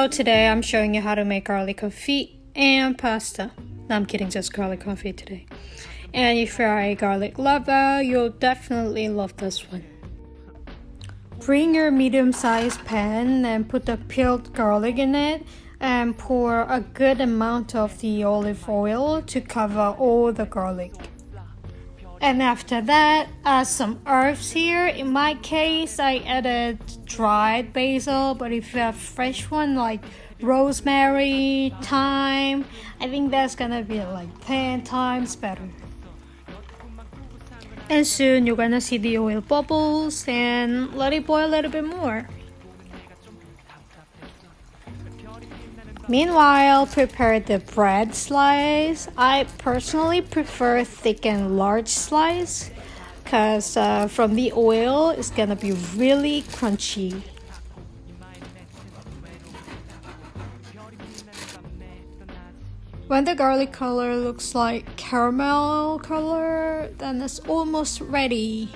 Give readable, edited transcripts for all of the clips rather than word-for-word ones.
So today I'm showing you how to make garlic confit and pasta. No, I'm kidding, just garlic confit today. And if you're a garlic lover, you'll definitely love this one. Bring your medium-sized pan and put the peeled garlic in it and pour a good amount of the olive oil to cover all the garlic. And after that, add some herbs here. In my case, I added dried basil, but if you have fresh one like rosemary, thyme, I think that's gonna be like 10 times better. And soon you're gonna see the oil bubbles and let it boil a little bit more. Meanwhile, prepare the bread slice. I personally prefer thick and large slice because from the oil it's gonna be really crunchy. When the garlic color looks like caramel color, then it's almost ready.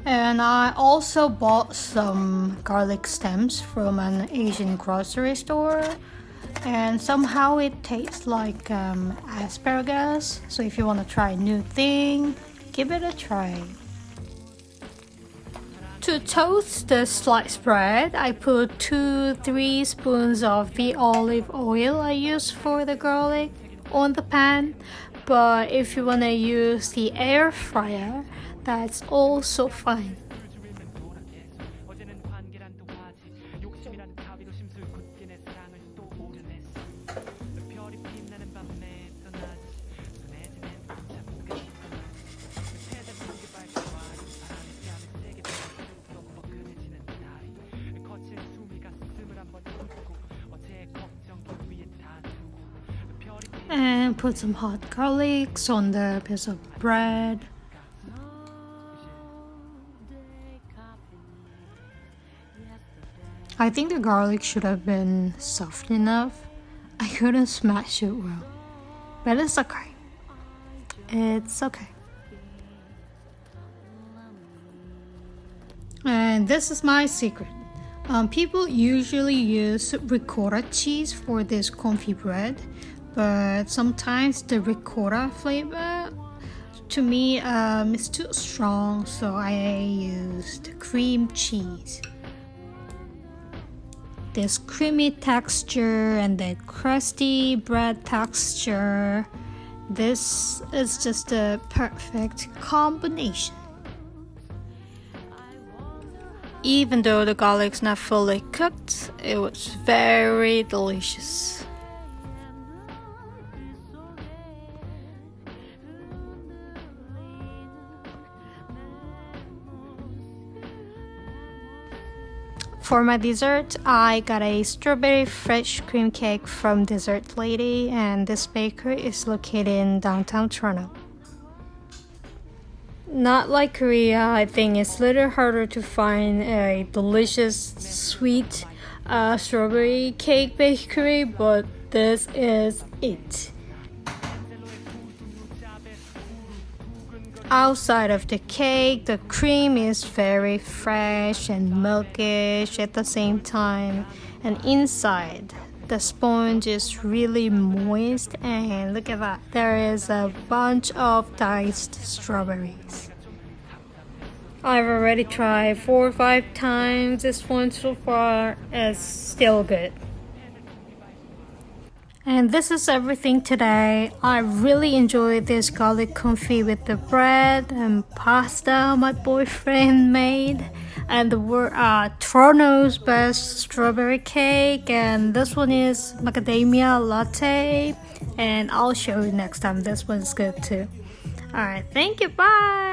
And I also bought some garlic stems from an Asian grocery store. And somehow it tastes like asparagus. So if you want to try a new thing, give it a try. To toast the sliced bread, I put 2-3 spoons of the olive oil I use for the garlic on the pan. But if you want to use the air fryer, that's also fine. And put some hot garlics on the piece of bread. I think the garlic should have been soft enough. I couldn't smash it well, but it's okay. It's okay. And this is my secret. People usually use ricotta cheese for this confit bread, but sometimes the ricotta flavor to me is too strong, so I used cream cheese. This creamy texture and that crusty bread texture, this is just a perfect combination. Even though the garlic's not fully cooked, it was very delicious. For my dessert, I got a strawberry fresh cream cake from Dessert Lady, and this bakery is located in downtown Toronto. Not like Korea, I think it's a little harder to find a delicious sweet strawberry cake bakery, but this is it. Outside of the cake, the cream is very fresh and milkish at the same time, and inside, the sponge is really moist, and look at that, there is a bunch of diced strawberries. I've already tried 4 or 5 times. This one so far is still good. And this is everything today. I really enjoyed this garlic confit with the bread and pasta my boyfriend made. And the Toronto's best strawberry cake. And this one is macadamia latte. And I'll show you next time. This one's good too. Alright, thank you. Bye.